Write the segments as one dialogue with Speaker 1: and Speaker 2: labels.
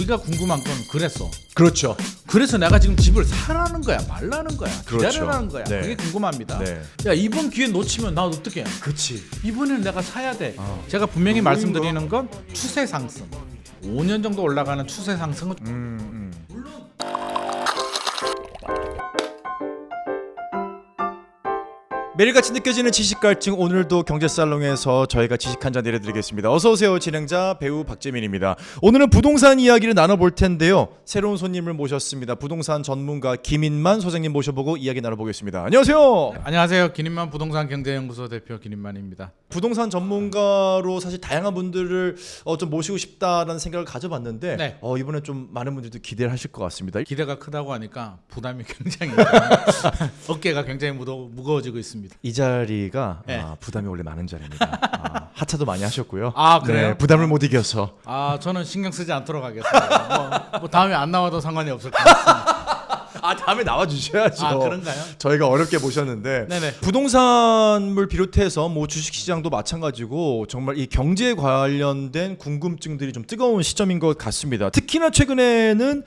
Speaker 1: 우리가 궁금한 건 그랬어.
Speaker 2: 그렇죠.
Speaker 1: 그래서 내가 지금 집을 사라는 거야, 말라는 거야,
Speaker 2: 그렇죠.
Speaker 1: 기다려라는 거야.
Speaker 2: 네.
Speaker 1: 그게 궁금합니다.
Speaker 2: 네.
Speaker 1: 야, 이번 기회 놓치면 나 어떻게 해?
Speaker 2: 그렇지.
Speaker 1: 이번에는 내가 사야 돼. 제가 분명히 말씀드리는 건 추세 상승. 5년 정도 올라가는 추세 상승은 물론
Speaker 2: 매일같이 느껴지는 지식 갈증, 오늘도 경제살롱에서 저희가 지식 한 잔 내려드리겠습니다. 어서 오세요. 진행자 배우 박재민입니다. 오늘은 부동산 이야기를 나눠볼 텐데요. 새로운 손님을 모셨습니다. 부동산 전문가 김인만 소장님 모셔보고 이야기 나눠보겠습니다. 안녕하세요.
Speaker 1: 안녕하세요. 기린만 부동산 경제연구소 대표 기린만입니다.
Speaker 2: 부동산 전문가로 사실 다양한 분들을 좀 모시고 싶다라는 생각을 가져봤는데
Speaker 1: 네.
Speaker 2: 이번에 좀 많은 분들도 기대를 하실 것 같습니다.
Speaker 1: 기대가 크다고 하니까 부담이 굉장히 어깨가 굉장히 무거워지고 있습니다.
Speaker 2: 이 자리가
Speaker 1: 네.
Speaker 2: 부담이 원래 많은 자리입니다. 하차도 많이 하셨고요.
Speaker 1: 아, 그래요?
Speaker 2: 네, 부담을 못 이겨서.
Speaker 1: 저는 신경 쓰지 않도록 하겠습니다. 뭐 다음에 안 나와도 상관이 없을 것 같습니다.
Speaker 2: 다음에 나와 주셔야죠.
Speaker 1: 아, 그런가요?
Speaker 2: 저희가 어렵게 모셨는데
Speaker 1: 네네.
Speaker 2: 부동산을 비롯해서 뭐 주식시장도 마찬가지고 정말 이 경제에 관련된 궁금증들이 좀 뜨거운 시점인 것 같습니다. 특히나 최근에는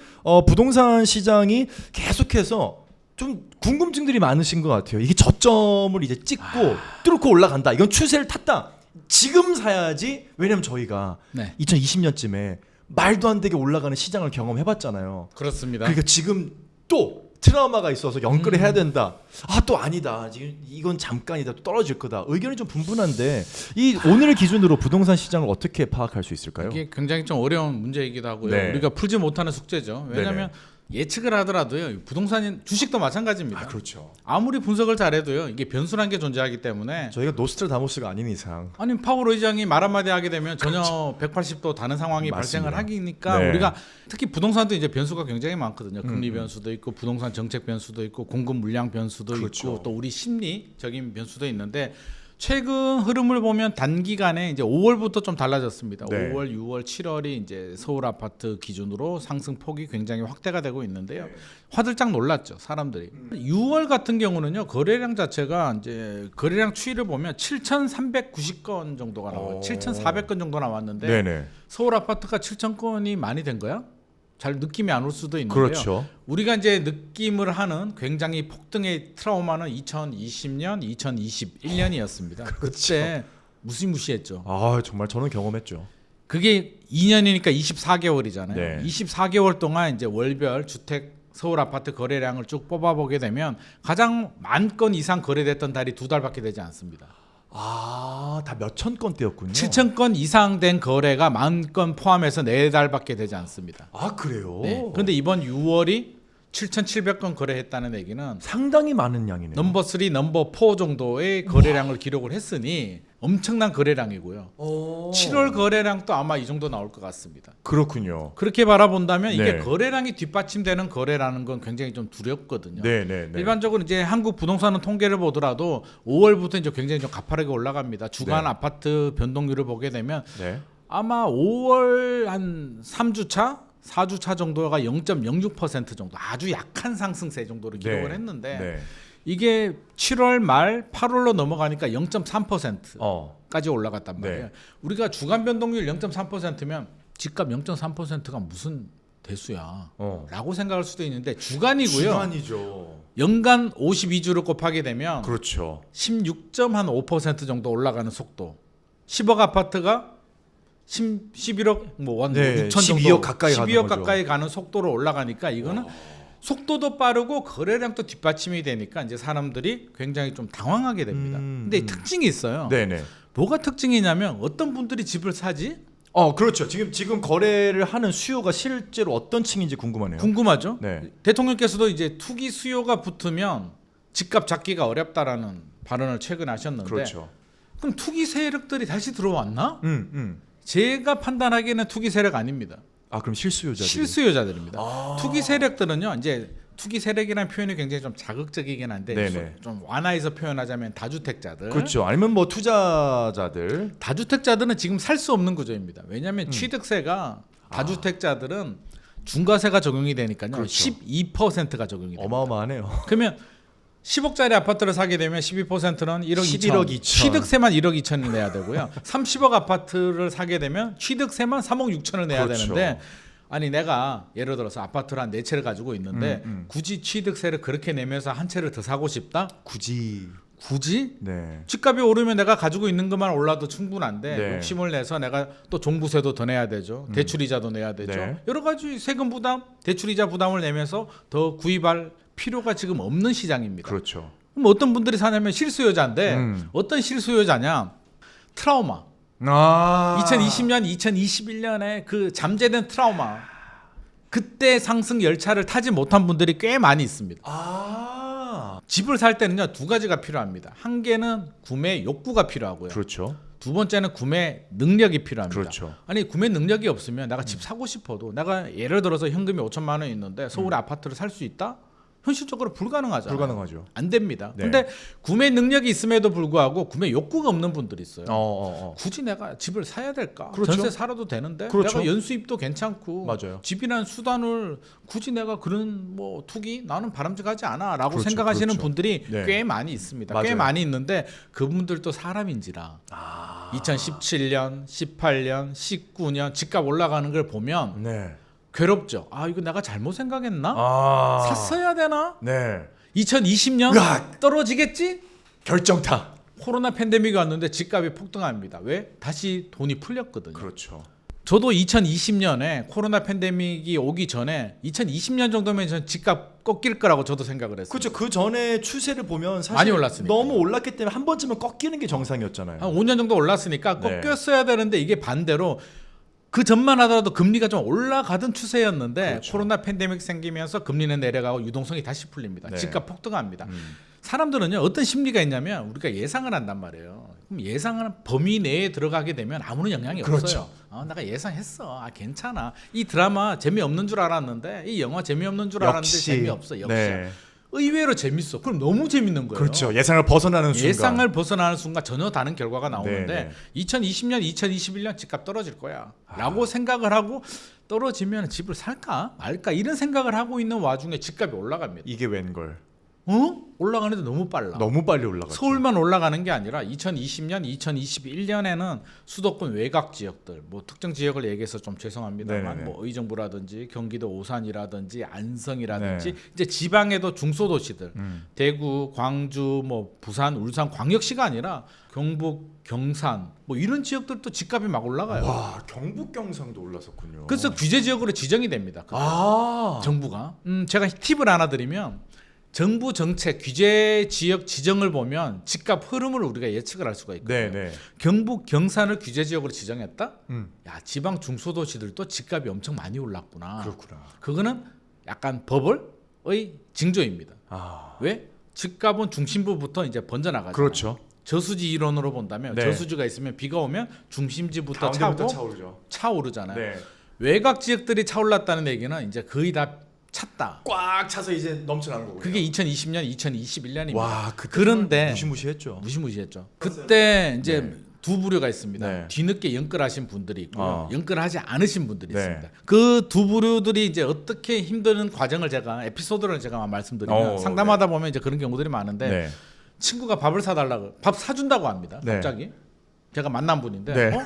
Speaker 2: 부동산 시장이 계속해서 좀 궁금증들이 많으신 것 같아요. 이게 저점을 이제 찍고 뚫고 올라간다. 이건 추세를 탔다. 지금 사야지. 왜냐면 저희가
Speaker 1: 네.
Speaker 2: 2020년쯤에 말도 안 되게 올라가는 시장을 경험해봤잖아요.
Speaker 1: 그렇습니다.
Speaker 2: 그러니까 지금 또 트라우마가 있어서 연끌을 해야 된다. 또 아니다. 지금 이건 잠깐이다. 또 떨어질 거다. 의견이 좀 분분한데 이 오늘을 기준으로 부동산 시장을 어떻게 파악할 수 있을까요?
Speaker 1: 이게 굉장히 좀 어려운 문제이기도 하고요.
Speaker 2: 네.
Speaker 1: 우리가 풀지 못하는 숙제죠. 왜냐하면 예측을 하더라도요. 부동산 주식도 마찬가지입니다.
Speaker 2: 그렇죠.
Speaker 1: 아무리 분석을 잘해도요. 이게 변수라는 게 존재하기 때문에
Speaker 2: 저희가 노스트라다무스가 아닌 이상
Speaker 1: 아니 파월 의장이 말 한마디 하게 되면 전혀 180도 다른 상황이
Speaker 2: 맞습니다.
Speaker 1: 발생을 하기니까
Speaker 2: 네.
Speaker 1: 우리가 특히 부동산도 이제 변수가 굉장히 많거든요. 금리 변수도 있고 부동산 정책 변수도 있고 공급 물량 변수도
Speaker 2: 그렇죠.
Speaker 1: 있고 또 우리 심리적인 변수도 있는데 최근 흐름을 보면 단기간에 이제 5월부터 좀 달라졌습니다.
Speaker 2: 네.
Speaker 1: 5월, 6월, 7월이 이제 서울 아파트 기준으로 상승 폭이 굉장히 확대가 되고 있는데요. 화들짝 놀랐죠, 사람들이. 6월 같은 경우는요. 거래량 자체가 이제 거래량 추이를 보면 7,390건 정도가 나와요. 7,400건 정도 나왔는데
Speaker 2: 네네.
Speaker 1: 서울 아파트가 7,000건이 많이 된 거야? 잘 느낌이 안 올 수도 있는데요.
Speaker 2: 그렇죠.
Speaker 1: 우리가 이제 느낌을 하는 굉장히 폭등의 트라우마는 2020년, 2021년이었습니다. 그때 무시무시했죠.
Speaker 2: 정말 저는 경험했죠.
Speaker 1: 그게 2년이니까 24개월이잖아요.
Speaker 2: 네.
Speaker 1: 24개월 동안 이제 월별 주택 서울 아파트 거래량을 쭉 뽑아보게 되면 가장 만 건 이상 거래됐던 달이 2달밖에 되지 않습니다.
Speaker 2: 다 몇천 건대였군요.
Speaker 1: 7,000건 이상 된 거래가 10,000건 포함해서 4달밖에 되지 않습니다.
Speaker 2: 그래요?
Speaker 1: 네. 그런데 이번 6월이 7,700건 거래했다는 얘기는
Speaker 2: 상당히 많은 양이네요.
Speaker 1: 넘버 3, 넘버 4 정도의 거래량을 기록을 했으니 엄청난 거래량이고요. 7월 거래량도 아마 이 정도 나올 것 같습니다.
Speaker 2: 그렇군요.
Speaker 1: 그렇게 바라본다면 이게
Speaker 2: 네.
Speaker 1: 거래량이 뒷받침되는 거래라는 건 굉장히 좀 두렵거든요.
Speaker 2: 네네.
Speaker 1: 일반적으로 이제 한국 부동산은 통계를 보더라도 5월부터 이제 굉장히 좀 가파르게 올라갑니다. 주간
Speaker 2: 네.
Speaker 1: 아파트 변동률을 보게 되면
Speaker 2: 네.
Speaker 1: 아마 5월 한 3주 차, 4주 차 정도가 0.06% 정도 아주 약한 상승세 정도를 기록을 했는데
Speaker 2: 네.
Speaker 1: 이게 7월 말 8월로 넘어가니까 0.3%까지 올라갔단 말이에요.
Speaker 2: 네.
Speaker 1: 우리가 주간 변동률 0.3%면 집값 0.3%가 무슨 대수야 라고 생각할 수도 있는데 주간이고요.
Speaker 2: 주간이죠.
Speaker 1: 연간 52주를 곱하게 되면
Speaker 2: 그렇죠.
Speaker 1: 16.5% 정도 올라가는 속도. 10억 아파트가 11억 뭐
Speaker 2: 네,
Speaker 1: 6천 정도
Speaker 2: 12억 가까이 가는
Speaker 1: 12억
Speaker 2: 거죠.
Speaker 1: 가까이 가는 속도로 올라가니까 이거는 속도도 빠르고 거래량도 뒷받침이 되니까 이제 사람들이 굉장히 좀 당황하게 됩니다. 근데 특징이 있어요.
Speaker 2: 네네.
Speaker 1: 뭐가 특징이냐면 어떤 분들이 집을 사지?
Speaker 2: 그렇죠. 지금 거래를 하는 수요가 실제로 어떤 층인지 궁금하네요.
Speaker 1: 궁금하죠?
Speaker 2: 네.
Speaker 1: 대통령께서도 이제 투기 수요가 붙으면 집값 잡기가 어렵다라는 발언을 최근에 하셨는데
Speaker 2: 그렇죠.
Speaker 1: 그럼 투기 세력들이 다시 들어왔나? 제가 판단하기에는 투기 세력 아닙니다.
Speaker 2: 그럼 실수요자들.
Speaker 1: 실수요자들입니다. 투기 세력들은요. 이제 투기 세력이라는 표현이 굉장히 좀 자극적이긴 한데
Speaker 2: 네네.
Speaker 1: 좀 완화해서 표현하자면 다주택자들.
Speaker 2: 그렇죠. 아니면 뭐 투자자들.
Speaker 1: 다주택자들은 지금 살 수 없는 구조입니다. 왜냐하면 취득세가 다주택자들은 중과세가 적용이 되니까요.
Speaker 2: 그렇죠.
Speaker 1: 12%가 적용이 됩니다.
Speaker 2: 어마어마하네요.
Speaker 1: 그러면 10억짜리 아파트를 사게 되면 12%는 1억
Speaker 2: 11억
Speaker 1: 2천.
Speaker 2: 2천.
Speaker 1: 취득세만 1억 2천을 내야 되고요. 30억 아파트를 사게 되면 취득세만 3억 6천을 내야
Speaker 2: 그렇죠.
Speaker 1: 되는데 아니 내가 예를 들어서 아파트를 한 4채를 가지고 있는데 굳이 취득세를 그렇게 내면서 한 채를 더 사고 싶다?
Speaker 2: 굳이. 네.
Speaker 1: 집값이 오르면 내가 가지고 있는 것만 올라도 충분한데
Speaker 2: 네.
Speaker 1: 욕심을 내서 내가 또 종부세도 더 내야 되죠. 대출이자도 내야 되죠.
Speaker 2: 네.
Speaker 1: 여러 가지 세금 부담, 대출이자 부담을 내면서 더 구입할 필요가 지금 없는 시장입니다.
Speaker 2: 그렇죠.
Speaker 1: 그럼 어떤 분들이 사냐면 실수요자인데 어떤 실수요자냐? 트라우마. 2020년, 2021년에 그 잠재된 트라우마. 그때 상승 열차를 타지 못한 분들이 꽤 많이 있습니다. 집을 살 때는요 2가지가 필요합니다. 한 개는 구매 욕구가 필요하고요.
Speaker 2: 그렇죠.
Speaker 1: 두 번째는 구매 능력이 필요합니다.
Speaker 2: 그렇죠.
Speaker 1: 아니 구매 능력이 없으면 내가 집 사고 싶어도 내가 예를 들어서 현금이 5천만 원 있는데 서울에 아파트를 살 수 있다? 현실적으로 불가능하잖아요.
Speaker 2: 불가능하죠.
Speaker 1: 안 됩니다.
Speaker 2: 네.
Speaker 1: 근데 구매 능력이 있음에도 불구하고 구매 욕구가 없는 분들이 있어요. 굳이 내가 집을 사야 될까?
Speaker 2: 그렇죠.
Speaker 1: 전세 살아도 되는데
Speaker 2: 그렇죠.
Speaker 1: 내가 연수입도 괜찮고
Speaker 2: 맞아요.
Speaker 1: 집이라는 수단을 굳이 내가 그런 뭐 투기 나는 바람직하지 않아라고
Speaker 2: 그렇죠.
Speaker 1: 생각하시는
Speaker 2: 그렇죠.
Speaker 1: 분들이
Speaker 2: 네.
Speaker 1: 꽤 많이 있습니다.
Speaker 2: 맞아요.
Speaker 1: 꽤 많이 있는데 그분들도 사람인지라 2017년, 18년, 19년 집값 올라가는 걸 보면
Speaker 2: 네.
Speaker 1: 괴롭죠. 아 이거 내가 잘못 생각했나? 샀어야 되나?
Speaker 2: 네.
Speaker 1: 2020년
Speaker 2: 으악!
Speaker 1: 떨어지겠지?
Speaker 2: 결정타.
Speaker 1: 코로나 팬데믹이 왔는데 집값이 폭등합니다. 왜? 다시 돈이 풀렸거든요.
Speaker 2: 그렇죠.
Speaker 1: 저도 2020년에 코로나 팬데믹이 오기 전에 2020년 정도면 전 집값 꺾일 거라고 저도 생각을 했어요.
Speaker 2: 그렇죠. 그 전에 추세를 보면 사실
Speaker 1: 많이 올랐으니까.
Speaker 2: 너무 올랐기 때문에 한 번쯤은 꺾이는 게 정상이었잖아요.
Speaker 1: 한 5년 정도 올랐으니까
Speaker 2: 네.
Speaker 1: 꺾였어야 되는데 이게 반대로 그 전만 하더라도 금리가 좀 올라가던 추세였는데
Speaker 2: 그렇죠.
Speaker 1: 코로나 팬데믹 생기면서 금리는 내려가고 유동성이 다시 풀립니다.
Speaker 2: 네.
Speaker 1: 집값 폭등합니다. 사람들은요 어떤 심리가 있냐면 우리가 예상을 한단 말이에요. 그럼 예상하는 범위 내에 들어가게 되면 아무런 영향이
Speaker 2: 그렇죠.
Speaker 1: 없어요. 내가 예상했어. 괜찮아. 이 드라마 재미없는 줄 알았는데 이 영화 재미없는 줄 알았는데 재미없어. 역시
Speaker 2: 네.
Speaker 1: 의외로 재밌어. 그럼 너무 재밌는 거예요.
Speaker 2: 그렇죠. 예상을 벗어나는 순간.
Speaker 1: 예상을 벗어나는 순간 전혀 다른 결과가 나오는데
Speaker 2: 네, 네.
Speaker 1: 2020년, 2021년 집값 떨어질 거야 라고 생각을 하고 떨어지면 집을 살까 말까 이런 생각을 하고 있는 와중에 집값이 올라갑니다.
Speaker 2: 이게 웬걸.
Speaker 1: 올라가는데 너무 빨라.
Speaker 2: 너무 빨리 올라갔죠.
Speaker 1: 서울만 올라가는 게 아니라 2020년, 2021년에는 수도권 외곽 지역들, 뭐 특정 지역을 얘기해서 좀 죄송합니다만,
Speaker 2: 네네네.
Speaker 1: 뭐 의정부라든지 경기도 오산이라든지 안성이라든지
Speaker 2: 네.
Speaker 1: 이제 지방에도 중소도시들, 대구, 광주, 뭐 부산, 울산, 광역시가 아니라 경북, 경산, 뭐 이런 지역들도 집값이 막 올라가요.
Speaker 2: 와, 경북 경상도 올랐었군요.
Speaker 1: 그래서 규제 지역으로 지정이 됩니다. 정부가. 제가 팁을 하나 드리면. 정부 정책 규제 지역 지정을 보면 집값 흐름을 우리가 예측을 할 수가 있거든요.
Speaker 2: 네.
Speaker 1: 경북 경산을 규제 지역으로 지정했다?
Speaker 2: 음.
Speaker 1: 야 지방 중소도시들도 집값이 엄청 많이 올랐구나.
Speaker 2: 그렇구나.
Speaker 1: 그거는 약간 버블의 징조입니다. 왜? 집값은 중심부부터 이제 번져나가죠.
Speaker 2: 그렇죠.
Speaker 1: 저수지 이론으로 본다면
Speaker 2: 네.
Speaker 1: 저수지가 있으면 비가 오면 중심지부터
Speaker 2: 가운데부터
Speaker 1: 차고
Speaker 2: 차오르죠.
Speaker 1: 차오르잖아요.
Speaker 2: 네.
Speaker 1: 외곽 지역들이 차올랐다는 얘기는 이제 거의 다 찼다.
Speaker 2: 꽉 차서 이제 넘쳐나는 거고요.
Speaker 1: 그게 2020년, 2021년입니다.
Speaker 2: 와,
Speaker 1: 그런데
Speaker 2: 무시무시했죠.
Speaker 1: 무시무시했죠. 그때 이제 두 부류가 있습니다.
Speaker 2: 네.
Speaker 1: 뒤늦게 연끌하신 분들이 있고요. 연끌하지 않으신 분들이
Speaker 2: 네.
Speaker 1: 있습니다. 그 두 부류들이 이제 어떻게 힘드는 과정을 제가 에피소드를 제가 말씀드리면 상담하다 보면 이제 그런 경우들이 많은데
Speaker 2: 네.
Speaker 1: 친구가 밥을 사달라고 밥 사준다고 합니다.
Speaker 2: 네.
Speaker 1: 갑자기 제가 만난 분인데
Speaker 2: 네.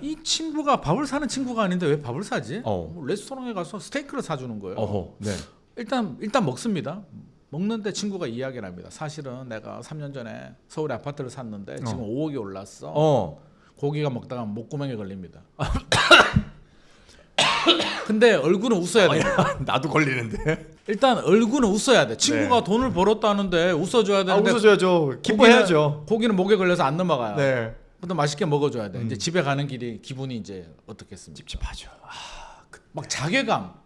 Speaker 1: 이 친구가 밥을 사는 친구가 아닌데 왜 밥을 사지?
Speaker 2: 어.
Speaker 1: 레스토랑에 가서 스테이크를 사주는 거예요.
Speaker 2: 네.
Speaker 1: 일단 먹습니다. 먹는데 친구가 이야기를 합니다. 사실은 내가 3년 전에 서울에 아파트를 샀는데 지금 5억이 올랐어. 고기가 먹다가 목구멍에 걸립니다. 근데 얼굴은 웃어야 됩니다.
Speaker 2: 나도 걸리는데.
Speaker 1: 일단 얼굴은 웃어야 돼. 친구가 돈을 벌었다는데 웃어줘야 되는데
Speaker 2: 웃어줘야죠. 기뻐해야죠.
Speaker 1: 고기는 목에 걸려서 안 넘어가요.
Speaker 2: 네.
Speaker 1: 또 맛있게 먹어줘야 돼. 이제 집에 가는 길이 기분이 이제 어떻겠습니까?
Speaker 2: 찝찝하죠.
Speaker 1: 막 자괴감.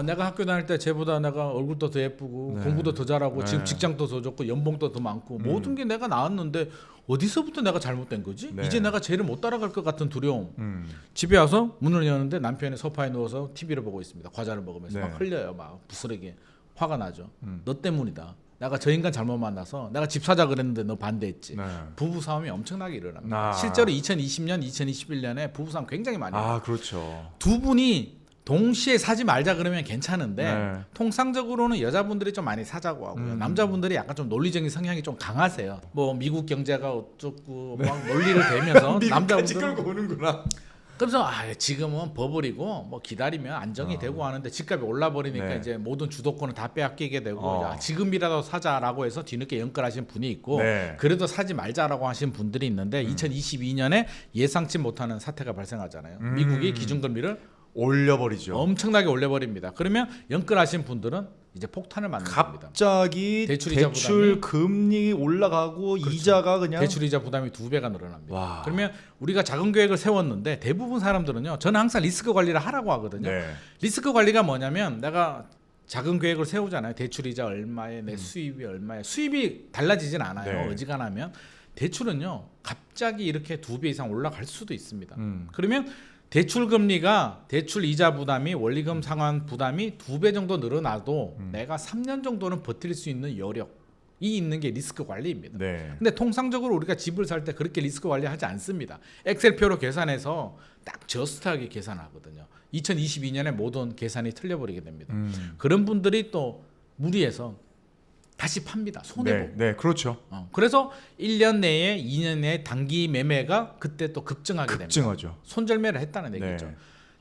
Speaker 1: 내가 학교 다닐 때 쟤보다 내가 얼굴도 더 예쁘고
Speaker 2: 네.
Speaker 1: 공부도 더 잘하고
Speaker 2: 네.
Speaker 1: 지금 직장도 더 좋고 연봉도 더 많고 모든 게 내가 나왔는데 어디서부터 내가 잘못된 거지?
Speaker 2: 네.
Speaker 1: 이제 내가 쟤를 못 따라갈 것 같은 두려움. 집에 와서 문을 여는데 남편이 소파에 누워서 TV를 보고 있습니다. 과자를 먹으면서
Speaker 2: 네.
Speaker 1: 막 흘려요. 막 부스러기. 화가 나죠. 너 때문이다. 내가 저 인간 잘못 만나서 내가 집 사자 그랬는데 너 반대했지.
Speaker 2: 네.
Speaker 1: 부부 싸움이 엄청나게 일어납니다.
Speaker 2: 아.
Speaker 1: 실제로 2020년, 2021년에 부부 싸움 굉장히 많이 일어나요.
Speaker 2: 그렇죠.
Speaker 1: 두 분이 동시에 사지 말자 그러면 괜찮은데
Speaker 2: 네.
Speaker 1: 통상적으로는 여자분들이 좀 많이 사자고 하고요. 남자분들이 약간 좀 논리적인 성향이 좀 강하세요. 뭐 미국 경제가 어쩌고 막 논리를 대면서
Speaker 2: 미국까지
Speaker 1: 남자분들은
Speaker 2: 끌고 오는구나.
Speaker 1: 그래서 지금은 버블이고 뭐 기다리면 안정이 되고 하는데 집값이 올라버리니까
Speaker 2: 네.
Speaker 1: 이제 모든 주도권을 다 빼앗기게 되고
Speaker 2: 어.
Speaker 1: 지금이라도 사자라고 해서 뒤늦게 연끌하신 분이 있고
Speaker 2: 네.
Speaker 1: 그래도 사지 말자라고 하신 분들이 있는데 2022년에 예상치 못하는 사태가 발생하잖아요. 미국이 기준금리를
Speaker 2: 올려버리죠.
Speaker 1: 엄청나게 올려버립니다. 그러면 연끌하신 분들은 이제 폭탄을 맞는 겁니다.
Speaker 2: 갑자기
Speaker 1: 대출이자
Speaker 2: 대출 금리 올라가고 이자가 그냥
Speaker 1: 대출이자 부담이 2배가 늘어납니다.
Speaker 2: 와.
Speaker 1: 그러면 우리가 자금 계획을 세웠는데 대부분 사람들은요. 저는 항상 리스크 관리를 하라고 하거든요.
Speaker 2: 네.
Speaker 1: 리스크 관리가 뭐냐면 내가 자금 계획을 세우잖아요. 대출이자 얼마에 내 수입이 얼마에 수입이 달라지진 않아요.
Speaker 2: 네.
Speaker 1: 어지간하면 대출은요. 갑자기 이렇게 2배 이상 올라갈 수도 있습니다.
Speaker 2: 음.
Speaker 1: 그러면 대출 금리가 대출 이자 부담이 원리금 상환 부담이 2배 정도 늘어나도 내가 3년 정도는 버틸 수 있는 여력이 있는 게 리스크 관리입니다.
Speaker 2: 네.
Speaker 1: 근데 통상적으로 우리가 집을 살 때 그렇게 리스크 관리하지 않습니다. 엑셀표로 계산해서 딱 저스트하게 계산하거든요. 2022년에 모든 계산이 틀려버리게 됩니다. 그런 분들이 또 무리해서 다시 팝니다. 손해보고.
Speaker 2: 네, 그렇죠.
Speaker 1: 그래서 1년 내에 2년 내에 단기 매매가 그때 또 급증하게 됩니다.
Speaker 2: 급증하죠.
Speaker 1: 손절매를 했다는 얘기죠.
Speaker 2: 네.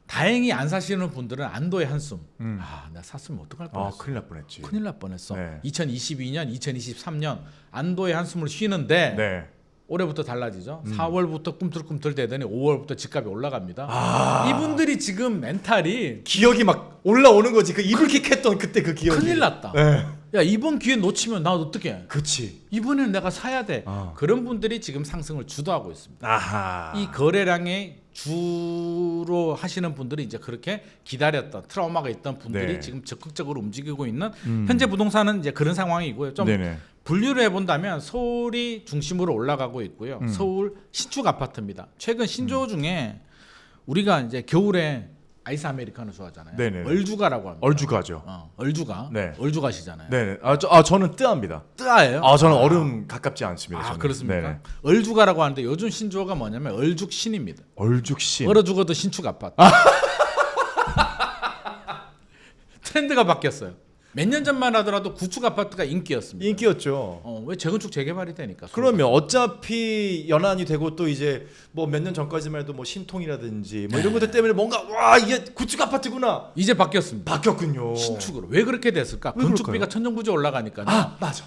Speaker 1: 다행히 안 사시는 분들은 안도의 한숨. 내가 샀으면 어떡할 뻔했어.
Speaker 2: 큰일 날 뻔했지.
Speaker 1: 큰일 날 뻔했어.
Speaker 2: 네.
Speaker 1: 2022년, 2023년 안도의 한숨을 쉬는데
Speaker 2: 네.
Speaker 1: 올해부터 달라지죠. 4월부터 꿈틀꿈틀 대더니 5월부터 집값이 올라갑니다. 이분들이 지금 멘탈이
Speaker 2: 기억이 막 올라오는 거지. 그 이불킥했던 그때 그 기억이.
Speaker 1: 큰일 났다.
Speaker 2: 네.
Speaker 1: 야 이번 기회 놓치면 나 어떡해.
Speaker 2: 그치.
Speaker 1: 이번에는 내가 사야 돼. 그런 분들이 지금 상승을 주도하고 있습니다.
Speaker 2: 아하.
Speaker 1: 이 거래량의 주로 하시는 분들이 이제 그렇게 기다렸던 트라우마가 있던 분들이
Speaker 2: 네.
Speaker 1: 지금 적극적으로 움직이고 있는 현재 부동산은 이제 그런 상황이고요. 좀
Speaker 2: 네네.
Speaker 1: 분류를 해본다면 서울이 중심으로 올라가고 있고요. 서울 신축 아파트입니다. 최근 신조 중에 우리가 이제 겨울에 아이스 아메리카노 좋아하잖아요.
Speaker 2: 네네.
Speaker 1: 얼주가라고 합니다.
Speaker 2: 얼주가죠.
Speaker 1: 얼주가.
Speaker 2: 네.
Speaker 1: 얼주가시잖아요.
Speaker 2: 네. 저는 뜨합니다.
Speaker 1: 뜨아예요?
Speaker 2: 저는 얼음 가깝지 않습니다. 저는.
Speaker 1: 그렇습니까?
Speaker 2: 네네.
Speaker 1: 얼주가라고 하는데 요즘 신조어가 뭐냐면 얼죽신입니다.
Speaker 2: 얼죽신.
Speaker 1: 얼어 죽어도 신축 아파트. 트렌드가 바뀌었어요. 몇 년 전만 하더라도 구축 아파트가 인기였습니다.
Speaker 2: 인기였죠.
Speaker 1: 왜 재건축 재개발이 되니까.
Speaker 2: 그러면 어차피 연한이 되고 또 이제 뭐 몇 년 전까지만 해도 뭐 신통이라든지 뭐 이런 것들 때문에 뭔가 와 이게 구축 아파트구나
Speaker 1: 이제 바뀌었습니다.
Speaker 2: 바뀌었군요.
Speaker 1: 신축으로. 왜 그렇게 됐을까?
Speaker 2: 왜
Speaker 1: 건축비가
Speaker 2: 그럴까요?
Speaker 1: 천정부지 올라가니까요.
Speaker 2: 맞아.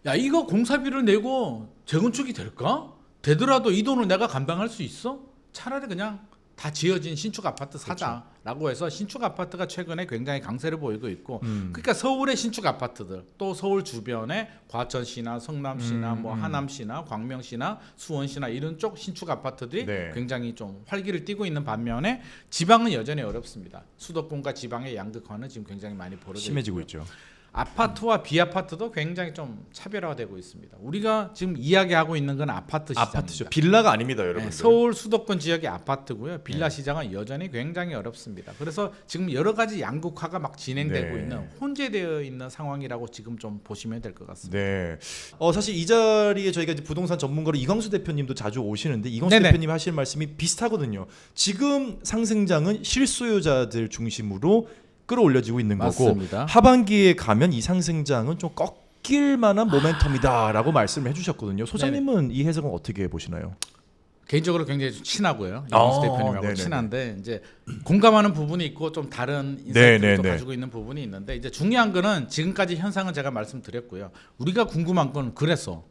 Speaker 1: 야 이거 공사비를 내고 재건축이 될까? 되더라도 이 돈을 내가 감당할 수 있어? 차라리 그냥 다 지어진 신축 아파트 사자라고 해서 신축 아파트가 최근에 굉장히 강세를 보이고 있고 그러니까 서울의 신축 아파트들 또 서울 주변에 과천시나 성남시나 뭐 하남시나 광명시나 수원시나 이런 쪽 신축 아파트들이
Speaker 2: 네.
Speaker 1: 굉장히 좀 활기를 띠고 있는 반면에 지방은 여전히 어렵습니다. 수도권과 지방의 양극화는 지금 굉장히 많이 벌어지고
Speaker 2: 심해지고 있죠.
Speaker 1: 아파트와 비아파트도 굉장히 좀 차별화되고 있습니다. 우리가 지금 이야기하고 있는 건 아파트 시장입니다.
Speaker 2: 아파트죠. 빌라가 아닙니다, 여러분들.
Speaker 1: 네, 서울 수도권 지역의 아파트고요. 빌라 시장은 여전히 굉장히 어렵습니다. 그래서 지금 여러 가지 양극화가 막 진행되고
Speaker 2: 네.
Speaker 1: 있는 혼재되어 있는 상황이라고 지금 좀 보시면 될 것 같습니다.
Speaker 2: 네. 사실 이 자리에 저희가 이제 부동산 전문가로 이광수 대표님도 자주 오시는데 이광수
Speaker 1: 네네.
Speaker 2: 대표님 하시는 말씀이 비슷하거든요. 지금 상승장은 실소유자들 중심으로 끌어올려지고 있는
Speaker 1: 맞습니다.
Speaker 2: 거고 하반기에 가면 이 상승장은 좀 꺾일 만한 모멘텀이다라고 말씀을 해주셨거든요. 소장님은 이 해석은 어떻게 보시나요?
Speaker 1: 개인적으로 굉장히 좀 친하고요. 이광수 대표님하고
Speaker 2: 네네네.
Speaker 1: 친한데 이제 공감하는 부분이 있고 좀 다른
Speaker 2: 네네네.
Speaker 1: 인사이트도 가지고 있는 부분이 있는데 이제 중요한 거는 지금까지 현상은 제가 말씀드렸고요. 우리가 궁금한 건
Speaker 2: 그렇죠.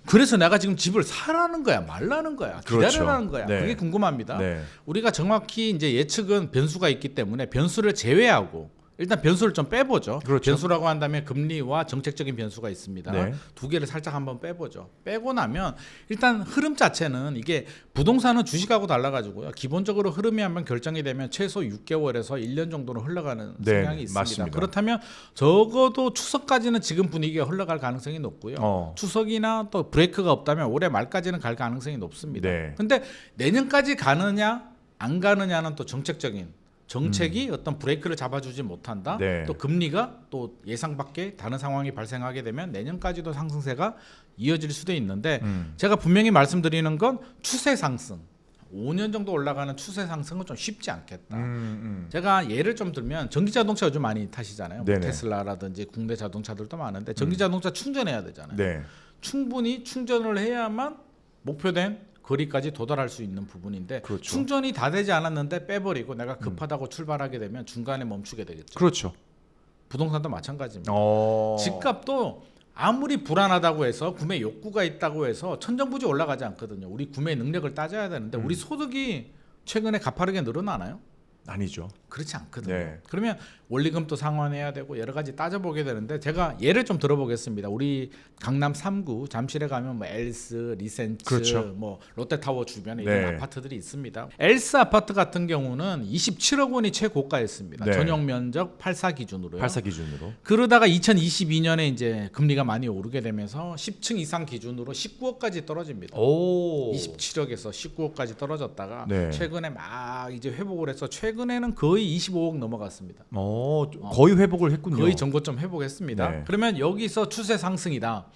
Speaker 1: 그래서 내가 지금 집을 사라는 거야, 말라는 거야,
Speaker 2: 그렇죠.
Speaker 1: 기다려라는 거야.
Speaker 2: 네.
Speaker 1: 그게 궁금합니다.
Speaker 2: 네.
Speaker 1: 우리가 정확히 이제 예측은 변수가 있기 때문에 변수를 제외하고 일단 변수를 좀 빼보죠.
Speaker 2: 그렇죠.
Speaker 1: 변수라고 한다면 금리와 정책적인 변수가 있습니다.
Speaker 2: 네.
Speaker 1: 두 개를 살짝 한번 빼보죠. 빼고 나면 일단 흐름 자체는 이게 부동산은 주식하고 달라가지고요. 기본적으로 흐름이 한번 결정이 되면 최소 6개월에서 1년 정도는 흘러가는
Speaker 2: 네,
Speaker 1: 성향이 있습니다.
Speaker 2: 맞습니다.
Speaker 1: 그렇다면 적어도 추석까지는 지금 분위기가 흘러갈 가능성이 높고요. 추석이나 또 브레이크가 없다면 올해 말까지는 갈 가능성이 높습니다.
Speaker 2: 네.
Speaker 1: 근데 내년까지 가느냐 안 가느냐는 또 정책이 어떤 브레이크를 잡아주지 못한다.
Speaker 2: 네.
Speaker 1: 또 금리가 또 예상 밖에 다른 상황이 발생하게 되면 내년까지도 상승세가 이어질 수도 있는데 제가 분명히 말씀드리는 건 추세 상승. 5년 정도 올라가는 추세 상승은 좀 쉽지 않겠다. 제가 예를 좀 들면 전기 자동차 요즘 많이 타시잖아요. 뭐
Speaker 2: 네네.
Speaker 1: 테슬라라든지 국내 자동차들도 많은데 전기 자동차 충전해야 되잖아요.
Speaker 2: 네.
Speaker 1: 충분히 충전을 해야만 목표된 거리까지 도달할 수 있는 부분인데
Speaker 2: 그렇죠.
Speaker 1: 충전이 다 되지 않았는데 빼버리고 내가 급하다고 출발하게 되면 중간에 멈추게 되겠죠.
Speaker 2: 그렇죠.
Speaker 1: 부동산도 마찬가지입니다.
Speaker 2: 어.
Speaker 1: 집값도 아무리 불안하다고 해서 구매 욕구가 있다고 해서 천정부지 올라가지 않거든요. 우리 구매 능력을 따져야 되는데 우리 소득이 최근에 가파르게 늘어나나요?
Speaker 2: 아니죠.
Speaker 1: 그렇지 않거든요.
Speaker 2: 네.
Speaker 1: 그러면 원리금도 상환해야 되고 여러 가지 따져보게 되는데 제가 예를 좀 들어보겠습니다. 우리 강남 3구 잠실에 가면 뭐 엘스, 리센츠,
Speaker 2: 그렇죠.
Speaker 1: 뭐 롯데타워 주변에
Speaker 2: 네.
Speaker 1: 이런 아파트들이 있습니다. 엘스 아파트 같은 경우는 27억 원이 최고가였습니다.
Speaker 2: 네.
Speaker 1: 전용 면적 84 기준으로요.
Speaker 2: 84 기준으로.
Speaker 1: 그러다가 2022년에 이제 금리가 많이 오르게 되면서 10층 이상 기준으로 19억까지 떨어집니다.
Speaker 2: 오.
Speaker 1: 27억에서 19억까지 떨어졌다가
Speaker 2: 네.
Speaker 1: 최근에 막 이제 회복을 해서 최근에는 거의 25억 넘어갔습니다.
Speaker 2: 거의 회복을 했군요.
Speaker 1: 거의 전고점 회복했습니다.
Speaker 2: 네.
Speaker 1: 그러면 여기서 추세 상승이다.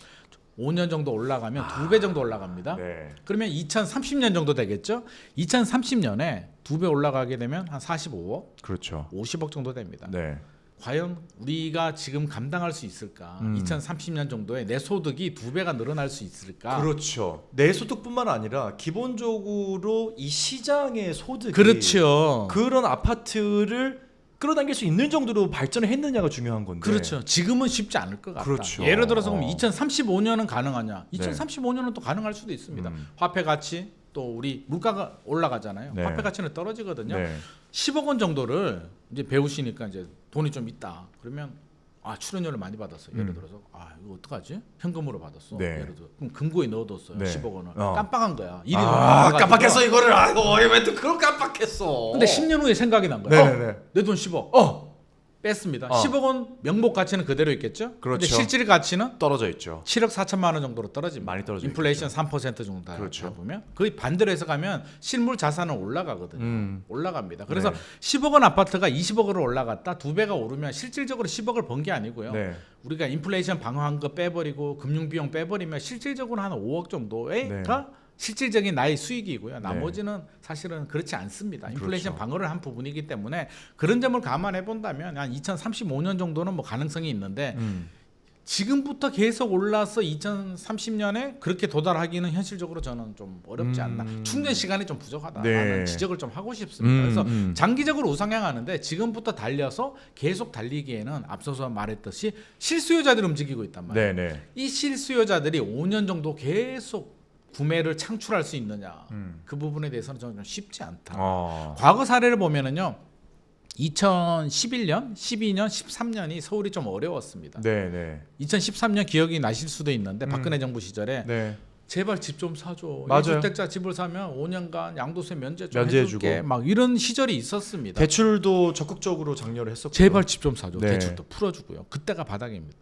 Speaker 1: 5년 정도 올라가면 2배 정도 올라갑니다.
Speaker 2: 네.
Speaker 1: 그러면 2030년 정도 되겠죠? 2030년에 2배 올라가게 되면 한 45억,
Speaker 2: 그렇죠.
Speaker 1: 50억 정도 됩니다.
Speaker 2: 네.
Speaker 1: 과연 우리가 지금 감당할 수 있을까? 2030년 정도에 내 소득이 2배가 늘어날 수 있을까?
Speaker 2: 그렇죠. 내 소득뿐만 아니라 기본적으로 이 시장의 소득이
Speaker 1: 그렇죠.
Speaker 2: 그런 아파트를 끌어당길 수 있는 정도로 발전을 했느냐가 중요한 건데.
Speaker 1: 그렇죠. 지금은 쉽지 않을 것 같다.
Speaker 2: 그렇죠.
Speaker 1: 예를 들어서 그럼 2035년은 가능하냐?
Speaker 2: 네.
Speaker 1: 2035년은 또 가능할 수도 있습니다. 화폐 가치 또 우리 물가가 올라가잖아요.
Speaker 2: 네.
Speaker 1: 화폐 가치는 떨어지거든요.
Speaker 2: 네.
Speaker 1: 10억 원 정도를 이제 배우시니까 이제 돈이 좀 있다. 그러면 출연료를 많이 받았어요. 예를 들어서 이거 어떡하지? 현금으로 받았어.
Speaker 2: 네.
Speaker 1: 예를 들어 그럼 금고에 넣어뒀어요.
Speaker 2: 네.
Speaker 1: 10억 원을
Speaker 2: 어.
Speaker 1: 깜빡한 거야. 일이 너무 많아가지고.
Speaker 2: 깜빡했어 이거를. 아이고 왜 또 그걸 깜빡했어.
Speaker 1: 근데 10년 후에 생각이 난 거야.
Speaker 2: 네네네.
Speaker 1: 내 돈 10억. 뺐습니다.
Speaker 2: 어.
Speaker 1: 10억 원 명목 가치는 그대로 있겠죠?
Speaker 2: 그렇죠.
Speaker 1: 근데 실질 가치는
Speaker 2: 떨어져 있죠.
Speaker 1: 7억 4천만 원 정도로 떨어집니다.
Speaker 2: 많이 떨어져
Speaker 1: 인플레이션 3% 정도
Speaker 2: 그렇죠.
Speaker 1: 보면 거의 반대로 해서 가면 실물 자산은 올라가거든요. 올라갑니다. 그래서
Speaker 2: 네.
Speaker 1: 10억 원 아파트가 20억으로 올라갔다 2배가 오르면 실질적으로 10억을 번 게 아니고요.
Speaker 2: 네.
Speaker 1: 우리가 인플레이션 방어한 거 빼버리고 금융 비용 빼버리면 실질적으로 한 5억 정도가
Speaker 2: 네.
Speaker 1: 실질적인 나의 수익이고요. 나머지는 사실은 그렇지 않습니다. 인플레이션
Speaker 2: 그렇죠.
Speaker 1: 방어를 한 부분이기 때문에 그런 점을 감안해 본다면 한 2035년 정도는 뭐 가능성이 있는데 지금부터 계속 올라서 2030년에 그렇게 도달하기는 현실적으로 저는 좀 어렵지 않나. 충전 시간이 좀 부족하다라는
Speaker 2: 네.
Speaker 1: 지적을 좀 하고 싶습니다. 그래서 장기적으로 우상향하는데 지금부터 달려서 계속 달리기에는 앞서서 말했듯이 실수요자들이 움직이고 있단 말이에요.
Speaker 2: 네네.
Speaker 1: 이 실수요자들이 5년 정도 계속 구매를 창출할 수 있느냐 그 부분에 대해서는 저는 좀 쉽지 않다. 과거 사례를 보면은요 2011년, 12년, 13년이 서울이 좀 어려웠습니다.
Speaker 2: 네네.
Speaker 1: 2013년 기억이 나실 수도 있는데 박근혜 정부 시절에
Speaker 2: 네.
Speaker 1: 제발 집 좀 사줘.
Speaker 2: 맞아요.
Speaker 1: 1주택자 집을 사면 5년간 양도세 면제 좀
Speaker 2: 면제해주고.
Speaker 1: 해줄게. 막 이런 시절이 있었습니다.
Speaker 2: 대출도 적극적으로 장려를 했었고.
Speaker 1: 제발 집 좀 사줘.
Speaker 2: 네.
Speaker 1: 대출도 풀어주고요. 그때가 바닥입니다.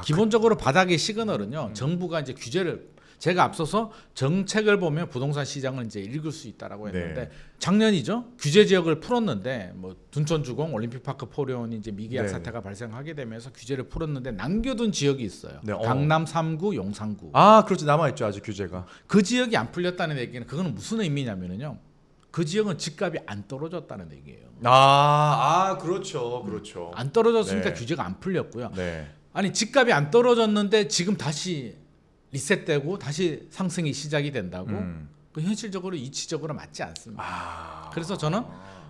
Speaker 1: 기본적으로 바닥의 시그널은요. 정부가 이제 규제를 제가 앞서서 정책을 보면 부동산 시장을 이제 읽을 수 있다라고 했는데
Speaker 2: 네.
Speaker 1: 작년이죠. 규제 지역을 풀었는데 뭐 둔촌주공, 올림픽파크 포레온이 이제 미계약
Speaker 2: 네.
Speaker 1: 사태가 발생하게 되면서 규제를 풀었는데 남겨둔 지역이 있어요.
Speaker 2: 네,
Speaker 1: 강남 3구, 용산구.
Speaker 2: 그렇죠. 남아 있죠. 아직 규제가.
Speaker 1: 그 지역이 안 풀렸다는 얘기는 그거는 무슨 의미냐면요. 그 지역은 집값이 안 떨어졌다는 얘기예요.
Speaker 2: 그렇죠. 그렇죠.
Speaker 1: 안 떨어졌으니까
Speaker 2: 네.
Speaker 1: 규제가 안 풀렸고요.
Speaker 2: 네.
Speaker 1: 아니 집값이 안 떨어졌는데 지금 다시 리셋되고 다시 상승이 시작이 된다고? 그 현실적으로 이치적으로 맞지 않습니다. 그래서 저는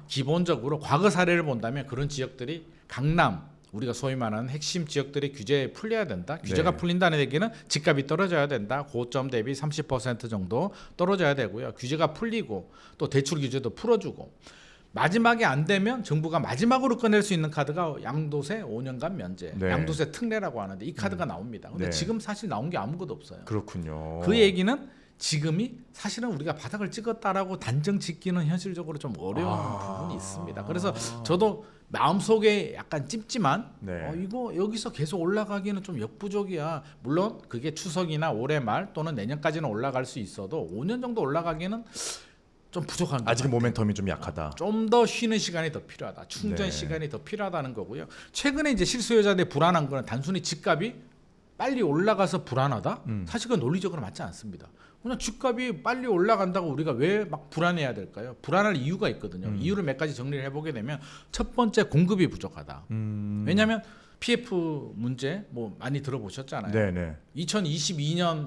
Speaker 1: 기본적으로 과거 사례를 본다면 그런 지역들이 강남 우리가 소위 말하는 핵심 지역들이 규제에 풀려야 된다. 규제가
Speaker 2: 네.
Speaker 1: 풀린다는 얘기는 집값이 떨어져야 된다. 고점 대비 30% 정도 떨어져야 되고요. 규제가 풀리고 또 대출 규제도 풀어주고 마지막에 안 되면 정부가 마지막으로 꺼낼 수 있는 카드가 양도세 5년간 면제,
Speaker 2: 네.
Speaker 1: 양도세 특례라고 하는데 이 카드가 나옵니다. 근데
Speaker 2: 네.
Speaker 1: 지금 사실 나온 게 아무것도 없어요.
Speaker 2: 그렇군요.
Speaker 1: 그 얘기는 지금이 사실은 우리가 바닥을 찍었다라고 단정 짓기는 현실적으로 좀 어려운 부분이 있습니다. 그래서 저도 마음속에 약간 찝지만
Speaker 2: 네.
Speaker 1: 이거 여기서 계속 올라가기는 좀 역부족이야. 물론 그게 추석이나 올해 말 또는 내년까지는 올라갈 수 있어도 5년 정도 올라가기는 좀 부족한 것
Speaker 2: 아직은
Speaker 1: 같아요.
Speaker 2: 모멘텀이 좀 약하다.
Speaker 1: 좀 더 쉬는 시간이 더 필요하다. 충전
Speaker 2: 네.
Speaker 1: 시간이 더 필요하다는 거고요. 최근에 이제 실수요자들이 불안한 거는 단순히 집값이 빨리 올라가서 불안하다? 사실 그건 논리적으로 맞지 않습니다. 그냥 집값이 빨리 올라간다고 우리가 왜 막 불안해야 될까요? 불안할 이유가 있거든요. 이유를 몇 가지 정리를 해보게 되면 첫 번째 공급이 부족하다. 왜냐하면 PF 문제 뭐 많이 들어보셨잖아요.
Speaker 2: 네네.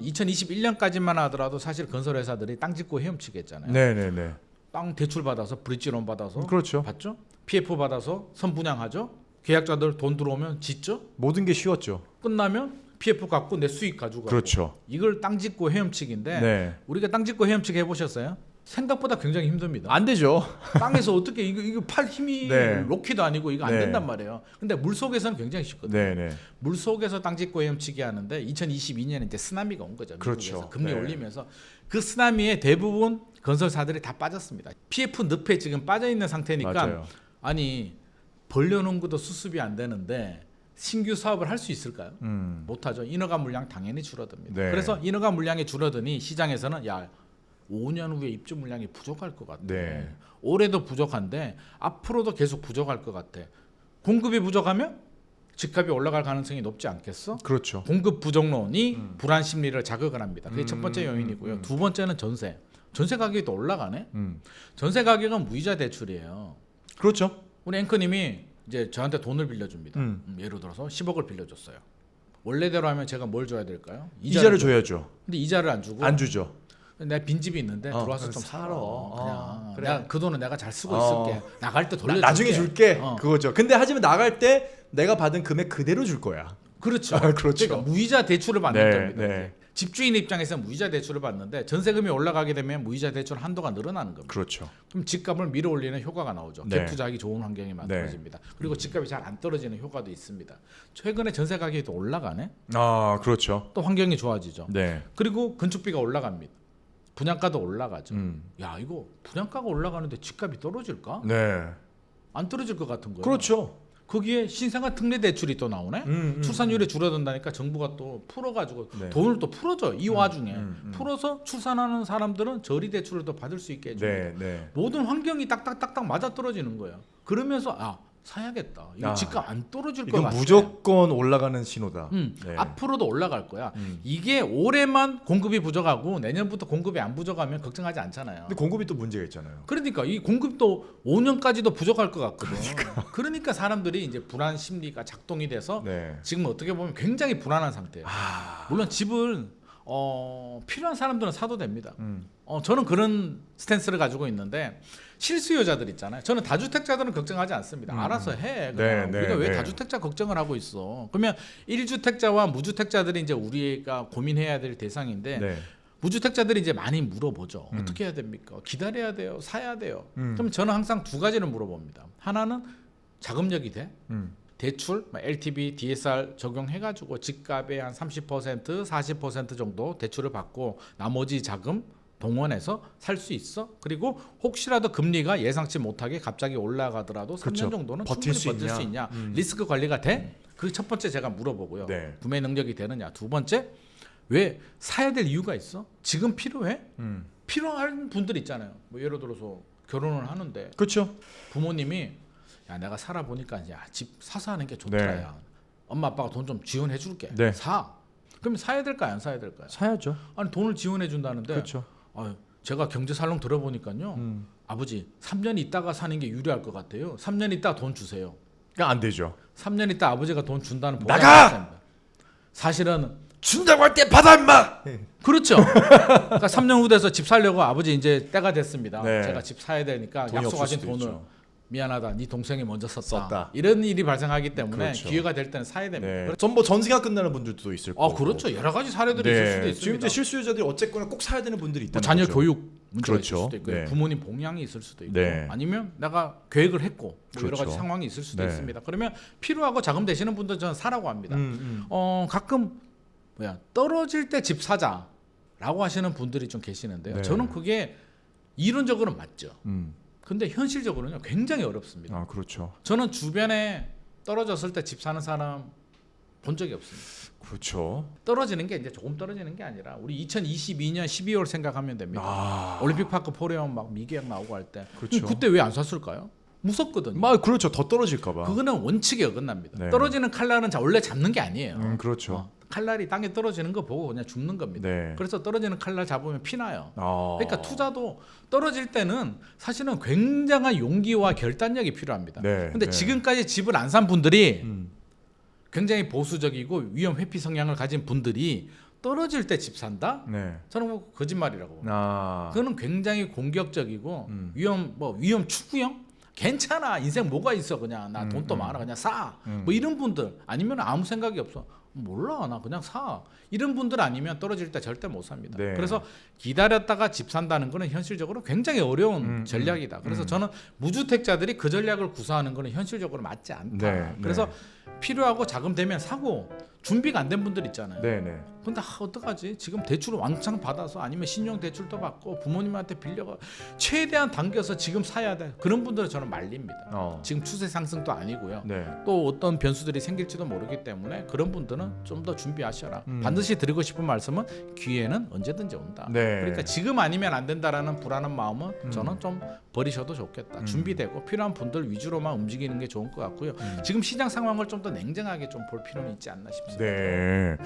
Speaker 1: 2021년까지만 하더라도 사실 건설 회사들이 땅 짓고 헤엄치게 했잖아요.
Speaker 2: 네네네.
Speaker 1: 땅 대출 받아서 브릿지론 받아서
Speaker 2: 그렇죠.
Speaker 1: 받죠. PF 받아서 선분양하죠. 계약자들 돈 들어오면 짓죠.
Speaker 2: 모든 게 쉬웠죠.
Speaker 1: 끝나면 PF 갖고 내 수익 가지고 가고.
Speaker 2: 그렇죠.
Speaker 1: 이걸 땅 짓고 헤엄치기인데
Speaker 2: 네.
Speaker 1: 우리가 땅 짓고 헤엄치기 해보셨어요? 생각보다 굉장히 힘듭니다.
Speaker 2: 안 되죠.
Speaker 1: 땅에서 어떻게 이거 팔 힘이
Speaker 2: 네.
Speaker 1: 로키도 아니고 이거 안
Speaker 2: 네.
Speaker 1: 된단 말이에요. 근데 물 속에서는 굉장히 쉽거든요.
Speaker 2: 네네.
Speaker 1: 물 속에서 땅 짓고 헤엄치기 하는데 2022년에 이제 쓰나미가 온 거죠. 미국에서
Speaker 2: 그렇죠.
Speaker 1: 금리
Speaker 2: 네.
Speaker 1: 올리면서 그 쓰나미에 대부분 건설사들이 다 빠졌습니다. PF 늪에 지금 빠져 있는 상태니까
Speaker 2: 맞아요.
Speaker 1: 아니 벌려놓은 것도 수습이 안 되는데 신규 사업을 할 수 있을까요? 못하죠. 인허가 물량 당연히 줄어듭니다.
Speaker 2: 네.
Speaker 1: 그래서 인허가 물량이 줄어드니 시장에서는 야 5년 후에 입주 물량이 부족할 것 같아.
Speaker 2: 네.
Speaker 1: 올해도 부족한데 앞으로도 계속 부족할 것 같아. 공급이 부족하면 집값이 올라갈 가능성이 높지 않겠어?
Speaker 2: 그렇죠.
Speaker 1: 공급 부족론이 불안 심리를 자극을 합니다. 그게 첫 번째 요인이고요. 두 번째는 전세. 전세 가격이 또 올라가네. 전세 가격은 무이자 대출이에요.
Speaker 2: 그렇죠.
Speaker 1: 우리 앵커님이 이제 저한테 돈을 빌려줍니다. 예를 들어서 10억을 빌려줬어요. 원래대로 하면 제가 뭘 줘야 될까요?
Speaker 2: 이자를 줘야죠.
Speaker 1: 근데 이자를 안 주고
Speaker 2: 안 주죠.
Speaker 1: 내 빈집이 있는데 들어와서
Speaker 2: 그래,
Speaker 1: 좀
Speaker 2: 살아.
Speaker 1: 그냥
Speaker 2: 그래.
Speaker 1: 내가 그 돈은 내가 잘 쓰고 있을게. 나갈 때 돌려줄게.
Speaker 2: 나중에 줄게.
Speaker 1: 어.
Speaker 2: 그거죠. 근데 하지만 나갈 때 내가 받은 금액 그대로 줄 거야.
Speaker 1: 그렇죠.
Speaker 2: 그렇죠.
Speaker 1: 그러니까 무이자 대출을 받는
Speaker 2: 네,
Speaker 1: 겁니다.
Speaker 2: 네.
Speaker 1: 집주인 입장에서 무이자 대출을 받는데 전세금이 올라가게 되면 무이자 대출 한도가 늘어나는 겁니다.
Speaker 2: 그렇죠.
Speaker 1: 그럼 집값을 밀어올리는 효과가 나오죠.
Speaker 2: 네.
Speaker 1: 갭 투자하기 좋은 환경이 만들어집니다. 그리고 집값이 잘 안 떨어지는 효과도 있습니다. 최근에 전세 가격이 또 올라가네.
Speaker 2: 아, 그렇죠.
Speaker 1: 또 환경이 좋아지죠.
Speaker 2: 네.
Speaker 1: 그리고 건축비가 올라갑니다. 분양가도 올라가죠.
Speaker 2: 음.
Speaker 1: 야 이거 분양가가 올라가는데 집값이 떨어질까?
Speaker 2: 네.
Speaker 1: 안 떨어질 것 같은 거예요.
Speaker 2: 그렇죠.
Speaker 1: 거기에 신생아 특례 대출이 또 나오네. 출산율이 줄어든다니까 정부가 또 풀어가지고
Speaker 2: 네.
Speaker 1: 돈을 또 풀어줘. 이 와중에
Speaker 2: 음.
Speaker 1: 풀어서 출산하는 사람들은 저리 대출을 더 받을 수 있게 해줍니다.
Speaker 2: 네, 네.
Speaker 1: 모든 환경이 딱딱딱딱 맞아 떨어지는 거예요. 그러면서 사야겠다. 이거 집값 안 떨어질 것
Speaker 2: 이건
Speaker 1: 같아.
Speaker 2: 무조건 올라가는 신호다. 네.
Speaker 1: 앞으로도 올라갈 거야. 이게 올해만 공급이 부족하고 내년부터 공급이 안 부족하면 걱정하지 않잖아요.
Speaker 2: 근데 공급이 또 문제가 있잖아요.
Speaker 1: 그러니까 이 공급도 5년까지도 부족할 것 같거든. 그러니까 사람들이 이제 불안 심리가 작동이 돼서
Speaker 2: 네.
Speaker 1: 지금 어떻게 보면 굉장히 불안한 상태예요. 물론 집을 필요한 사람들은 사도 됩니다. 저는 그런 스탠스를 가지고 있는데 실수요자들 있잖아요. 저는 다주택자들은 걱정하지 않습니다. 알아서 해. 그냥
Speaker 2: 네,
Speaker 1: 우리가
Speaker 2: 네,
Speaker 1: 왜
Speaker 2: 네.
Speaker 1: 다주택자 걱정을 하고 있어? 그러면 1주택자와 무주택자들이 이제 우리가 고민해야 될 대상인데
Speaker 2: 네.
Speaker 1: 무주택자들이 이제 많이 물어보죠. 어떻게 해야 됩니까? 기다려야 돼요? 사야 돼요? 그럼 저는 항상 두 가지를 물어봅니다. 하나는 자금력이 돼? 대출, LTV, DSR 적용해가지고 집값의 한 30%, 40% 정도 대출을 받고 나머지 자금 동원해서 살 수 있어? 그리고 혹시라도 금리가 예상치 못하게 갑자기 올라가더라도 3년
Speaker 2: 그렇죠.
Speaker 1: 정도는
Speaker 2: 버틸
Speaker 1: 충분히 버틸
Speaker 2: 수
Speaker 1: 수 있냐? 리스크 관리가 돼? 그게 첫 번째 제가 물어보고요.
Speaker 2: 네.
Speaker 1: 구매 능력이 되느냐? 두 번째, 왜 사야 될 이유가 있어? 지금 필요해? 필요한 분들 있잖아요. 뭐 예를 들어서 결혼을 하는데
Speaker 2: 그렇죠.
Speaker 1: 부모님이 야 내가 살아보니까 야 집 사서 하는 게 좋더라.
Speaker 2: 네.
Speaker 1: 야. 엄마 아빠가 돈 좀 지원해 줄게.
Speaker 2: 네.
Speaker 1: 사. 그럼 사야 될까요? 안 사야 될까요?
Speaker 2: 사야죠.
Speaker 1: 아니 돈을 지원해 준다는데
Speaker 2: 그렇죠.
Speaker 1: 제가 경제 살롱 들어보니까요. 아버지 3년 있다가 사는 게 유리할 것 같아요. 3년 있다 돈 주세요.
Speaker 2: 그러니까 안 되죠.
Speaker 1: 3년 있다 아버지가 돈 준다는 보장이
Speaker 2: 나가!
Speaker 1: 있습니다. 사실은
Speaker 2: 준다고 할 때 받아 임마.
Speaker 1: 그렇죠. 그러니까 3년 후 돼서 집 살려고 아버지 이제 때가 됐습니다.
Speaker 2: 네.
Speaker 1: 제가 집 사야 되니까
Speaker 2: 돈이
Speaker 1: 약속하신
Speaker 2: 없을 수도
Speaker 1: 돈을
Speaker 2: 있죠.
Speaker 1: 미안하다. 네 동생이 먼저 썼다.
Speaker 2: 썼다.
Speaker 1: 이런 일이 발생하기 때문에
Speaker 2: 그렇죠.
Speaker 1: 기회가 될 때는 사야 됩니다.
Speaker 2: 네. 전뭐 전세가 끝나는 분들도 있을 거고.
Speaker 1: 그렇죠. 여러 가지 사례들이 있을 수도 있습니다.
Speaker 2: 지금 이제 실수요자들이 어쨌거나 꼭 사야 되는 분들이 있다는
Speaker 1: 뭐 자녀
Speaker 2: 거죠.
Speaker 1: 교육 문제가
Speaker 2: 그렇죠.
Speaker 1: 있을 수도 있고요.
Speaker 2: 네.
Speaker 1: 부모님 봉양이 있을 수도 있고
Speaker 2: 네.
Speaker 1: 아니면 내가 계획을 했고 뭐 여러
Speaker 2: 그렇죠.
Speaker 1: 가지 상황이 있을 수도
Speaker 2: 네.
Speaker 1: 있습니다. 그러면 필요하고 자금 되시는 분들 저는 사라고 합니다.
Speaker 2: 음.
Speaker 1: 가끔 떨어질 때 집 사자라고 하시는 분들이 좀 계시는데요.
Speaker 2: 네.
Speaker 1: 저는 그게 이론적으로는 맞죠.
Speaker 2: 음.
Speaker 1: 근데 현실적으로는 굉장히 어렵습니다.
Speaker 2: 아 그렇죠.
Speaker 1: 저는 주변에 떨어졌을 때 집 사는 사람 본 적이 없습니다.
Speaker 2: 그렇죠.
Speaker 1: 떨어지는 게 이제 조금 떨어지는 게 아니라 우리 2022년 12월 생각하면 됩니다.
Speaker 2: 아
Speaker 1: 올림픽 파크 포레온 막 미계약 나오고 할 때
Speaker 2: 그렇죠.
Speaker 1: 그때 왜 안 샀을까요? 무섭거든요.
Speaker 2: 그렇죠. 더 떨어질까 봐.
Speaker 1: 그거는 원칙에 어긋납니다.
Speaker 2: 네.
Speaker 1: 떨어지는 칼날은 원래 잡는 게 아니에요.
Speaker 2: 그렇죠.
Speaker 1: 칼날이 땅에 떨어지는 거 보고 그냥 죽는 겁니다.
Speaker 2: 네.
Speaker 1: 그래서 떨어지는 칼날 잡으면 피나요.
Speaker 2: 아.
Speaker 1: 그러니까 투자도 떨어질 때는 사실은 굉장한 용기와 결단력이 필요합니다.
Speaker 2: 네.
Speaker 1: 근데
Speaker 2: 네.
Speaker 1: 지금까지 집을 안 산 분들이
Speaker 2: 음.
Speaker 1: 굉장히 보수적이고 위험 회피 성향을 가진 분들이 떨어질 때 집 산다?
Speaker 2: 네.
Speaker 1: 저는 뭐 거짓말이라고 봅니다.
Speaker 2: 아.
Speaker 1: 그거는 굉장히 공격적이고
Speaker 2: 음.
Speaker 1: 위험 추구형? 괜찮아, 인생 뭐가 있어, 그냥 나 돈도 많아, 그냥 사. 뭐 이런 분들 아니면 아무 생각이 없어, 몰라, 나 그냥 사. 이런 분들 아니면 떨어질 때 절대 못 삽니다.
Speaker 2: 네.
Speaker 1: 그래서 기다렸다가 집 산다는 거는 현실적으로 굉장히 어려운 전략이다. 그래서 저는 무주택자들이 그 전략을 구사하는 거는 현실적으로 맞지 않다.
Speaker 2: 네,
Speaker 1: 그래서
Speaker 2: 네.
Speaker 1: 필요하고 자금 되면 사고, 준비가 안 된 분들 있잖아요.
Speaker 2: 네네.
Speaker 1: 근데 어떡하지? 지금 대출을 왕창 받아서 아니면 신용 대출도 받고 부모님한테 빌려가 최대한 당겨서 지금 사야 돼. 그런 분들은 저는 말립니다. 지금 추세 상승도 아니고요.
Speaker 2: 네.
Speaker 1: 또 어떤 변수들이 생길지도 모르기 때문에 그런 분들은 좀 더 준비하셔라. 반드시 드리고 싶은 말씀은 기회는 언제든지 온다.
Speaker 2: 네.
Speaker 1: 그러니까 지금 아니면 안 된다라는 불안한 마음은 저는 좀 버리셔도 좋겠다. 준비되고 필요한 분들 위주로만 움직이는 게 좋은 것 같고요. 지금 시장 상황을 좀 더 냉정하게 좀 볼 필요는 있지 않나 싶습니다.
Speaker 2: 네.